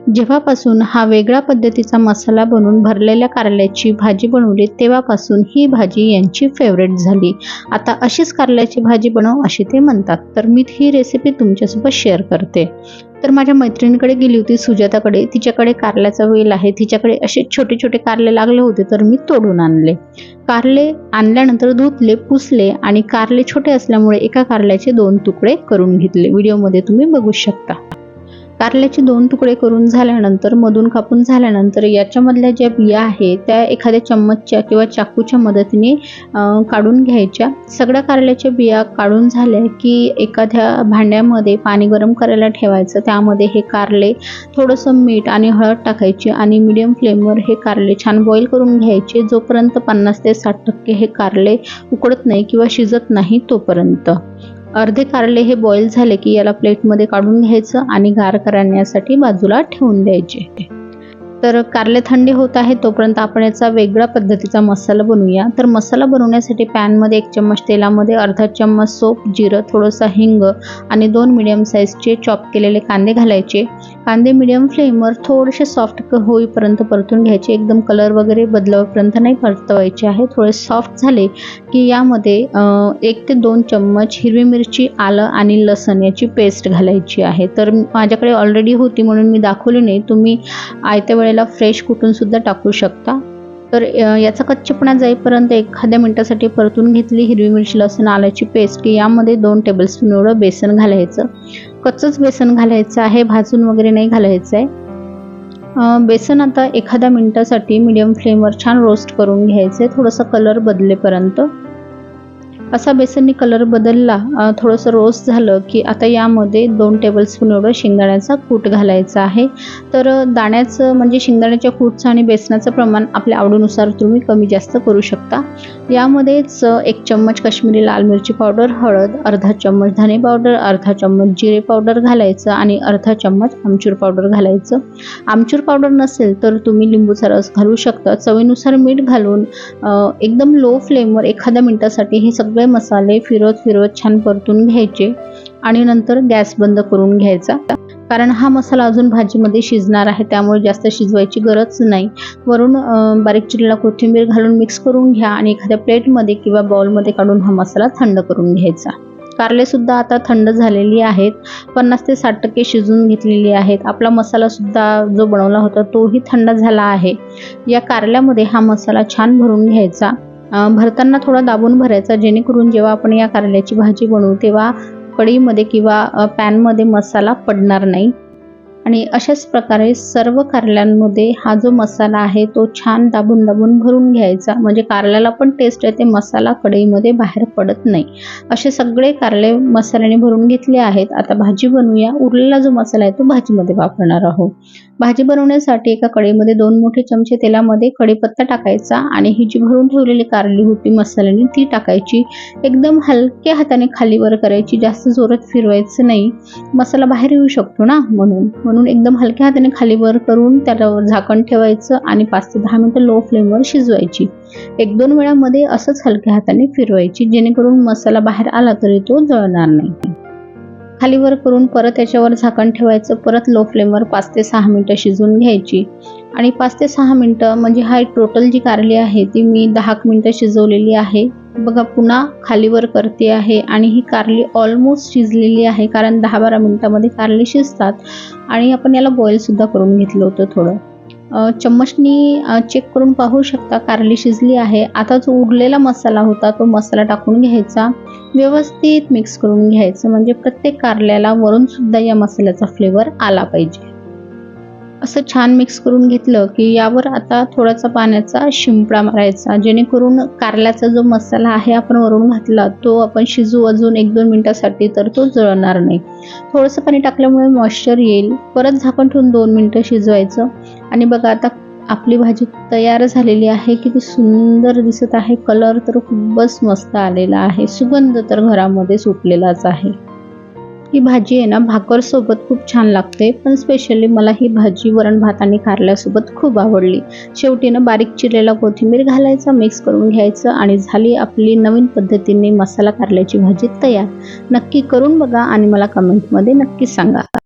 जेव्हापासून हा वेगळ्या पद्धतीचा मसाला बनवून भरलेल्या कारल्याची भाजी बनवली तेव्हापासून ही भाजी यांची फेवरेट झाली। आता अशीच कारल्याची भाजी बनव अशी ते म्हणतात। तर मी ही रेसिपी तुमच्यासोबत शेअर करते। तर माझ्या मैत्रिणीकडे गेली होती सुजाताकडे, तिच्याकडे कारल्याचा वेल आहे, तिच्याकडे असे छोटे छोटे कारले लागले होते तर मी तोडून आणले। कारले आणल्यानंतर धुतले, पुसले आणि कारले छोटे असल्यामुळे एका कारल्याचे 2 तुकडे करून घेतले। व्हिडिओमध्ये तुम्ही बघू शकता। कारल्याचे 2 तुकडे करून झाल्यानंतर मधून कापून झाल्यानंतर याच्यामधल्या ज्या बिया आहेत त्या एखाद्या चम्मचच्या किंवा चाकूच्या मदतीने काढून घ्यायच्या। सगळ्या कारल्याच्या बिया काढून झाल्या की एखाद्या भांड्यामध्ये पाणी गरम करायला ठेवायचं। त्यामध्ये हे कारले थोडंसं मीठ आणि हळद टाकायची आणि मीडियम फ्लेमवर हे कारले छान बॉईल करून घ्यायचे, जोपर्यंत 50 ते 60% हे कारले उकडत नाही किंवा शिजत नाही तोपर्यंत। अर्धे कारले हे बॉईल झाले की याला प्लेटमध्ये काढून घ्यायचं आणि गार करण्यासाठी बाजूला ठेवून द्यायचे। तर कारले थंड होत आहे तोपर्यंत आपण याचा वेगळ्या पद्धतीचा मसाला बनवूया। तर मसाला बनवण्यासाठी पॅनमध्ये 1 चम्मच तेलामध्ये अर्धा चम्मच सोप, जिरं, थोडंसं हिंग आणि 2 मीडियम साईजचे चॉप केलेले कांदे घालायचे। कांदे मीडियम फ्लेमवर थोडेसे सॉफ्ट होईपर्यंत परतून घ्यायचे, एकदम कलर वगैरे बदलावेपर्यंत नाही परतवायचे आहे। थोडे सॉफ्ट झाले की यामध्ये 1 ते 2 चम्मच हिरवी मिरची, आलं आणि लसण याची पेस्ट घालायची आहे। तर माझ्याकडे ऑलरेडी होती म्हणून मी दाखवली नाही, तुम्ही आयत्या वेळेला फ्रेश कुटून सुद्धा टाकू शकता। तर याचा कच्चेपणा जाईपर्यंत एखाद्या मिनिटासाठी परतून घेतली हिरवी मिरची, लसूण, आल्याची पेस्ट की यामध्ये 2 टेबलस्पून एवढं बेसन घालायचं। कच्चंच बेसन घालायचं आहे, भाजून वगैरे नाही घालायचं आहे। बेसन आता एखाद्या मिनिटासाठी मीडियम फ्लेमवर छान रोस्ट करून घ्यायचं आहे, थोडंसं कलर बदलेपर्यंत। असा बेसननी कलर बदलला, थोडंसं रोस्ट झालं की आता यामध्ये 2 टेबलस्पून एवढं शेंगदाण्याचा कूट घालायचा आहे। तर दाण्याचं म्हणजे शेंगदाण्याच्या कूटचं आणि बेसनाचं प्रमाण आपल्या आवडीनुसार तुम्ही कमी जास्त करू शकता। यामध्येच 1 चम्मच काश्मीरी लाल मिरची पावडर, हळद, अर्धा चम्मच धने पावडर, अर्धा चम्मच जिरे पावडर घालायचं आणि अर्धा चम्मच आमचूर पावडर घालायचं। आमचूर पावडर नसेल तर तुम्ही लिंबूचा रस घालू शकता। चवीनुसार मीठ घालून एकदम लो फ्लेमवर एखाद्या मिनिटासाठी हे सगळे मसाले फिरवत छान परतून घ्यायचे आणि नंतर गॅस बंद करून घ्यायचा, कारण हा मसाला अजून भाजीमध्ये शिजणार आहे, त्यामुळे जास्त शिजवायची गरज नाही। वरून बारीक चिरलेला कोथिंबीर घालून मिक्स करून घ्या आणि एखाद्या प्लेटमध्ये किंवा बाउलमध्ये काढून हा मसाला थंड करून घ्यायचा। कारले सुद्धा आता थंड झालेली आहेत, 50 ते 60% शिजून घेतलेली आहेत। आपला मसाला सुद्धा जो बनवला होता तोही थंड झाला आहे। या कारल्यामध्ये हा मसाला छान भरून घ्यायचा। भरताना थोडा दाबून भरायचा, जेणेकरून जेव्हा आपण या कारल्याची भाजी बनवू तेव्हा कढईमध्ये किंवा पॅनमध्ये मसाला पडणार नाही। आणि अशाच प्रकारे सर्व कारल्यांमध्ये हा जो मसाला आहे तो छान दाबून भरून घ्यायचा, म्हणजे कारल्याला पण टेस्ट येते, मसाला कढईमध्ये बाहेर पडत नाही। असे सगळे कारले मसाल्याने भरून घेतले आहेत। आता भाजी बनवूया। उरलेला जो मसाला आहे तो भाजीमध्ये वापरणार आहोत। भाजी बनवण्यासाठी एका कढईमध्ये 2 मोठे चमचे तेलामध्ये कढीपत्ता टाकायचा आणि ही जी भरून ठेवलेली कारली होती मसाल्याने ती टाकायची। एकदम हलक्या हाताने खाली वर करायची, जास्त जोरात फिरवायचं नाही, मसाला बाहेर येऊ शकतो ना, म्हणून एकदम हलक्या हाताने खाली वर करून त्याला झाकण ठेवायचं आणि 5 ते 10 मिनिटं लो फ्लेमवर शिजवायची। 1-2 वेळामध्ये असंच हलक्या हाताने फिरवायची, जेणेकरून मसाला बाहेर आला तरी तो जळणार नाही। खाली वर करून परत याच्यावर झाकण ठेवायचं, परत लो फ्लेमवर 5 ते 6 मिनिटं शिजवून घ्यायची। आणि 5 ते 6 मिनिटं म्हणजे हा टोटल जी कारली आहे ती मी 10 मिनिटं शिजवलेली आहे। बघा पुन्हा खालीवर करते आहे आणि ही कारली ऑलमोस्ट शिजलेली आहे, कारण 10-12 मिनिटांमध्ये कारली शिजतात। आणि आपण याला बॉईल सुद्धा करून घेतलं होतं थोडं। चम्मचनी चेक करून पाहू शकता कारली शिजली आहे। आता जो उरलेला मसाला होता तो मसाला टाकून घ्यायचा, व्यवस्थित मिक्स करून घ्यायचं, म्हणजे प्रत्येक कारल्याला वरून सुद्धा या मसाल्याचा फ्लेवर आला पाहिजे। असं छान मिक्स करून घेतलं की यावर आता थोडासा पाण्याचा शिंपडा मारायचा, जेणेकरून कारल्याचा जो मसाला आहे आपण वरून घातला तो आपण शिजू अजून 1-2 मिनिटांसाठी, तर तो जळणार नाही। थोडंसं पाणी टाकल्यामुळे मॉइश्चर येईल। परत झाकण ठेवून 2 मिनिटं शिजवायचं। आणि बघा आता आपली भाजी तयार झालेली आहे। किती सुंदर दिसत आहे, कलर तर खूपच मस्त आलेला आहे, सुगंध तर घरामध्ये सुटलेलाच आहे। ही भाजी आहे ना भाकर सोबत खूप छान लागते, पण स्पेशली मला ही भाजी वरण भात आणि कारल्यासोबत खूप आवडली। शेवटी ना बारीक चिरलेला कोथिंबीर घालायचा, मिक्स करून घ्यायचं आणि झाली आपली नवीन पद्धतीने मसाला कारल्याची भाजी तयार। नक्की करून बघा आणि मला कमेंटमध्ये नक्की सांगा।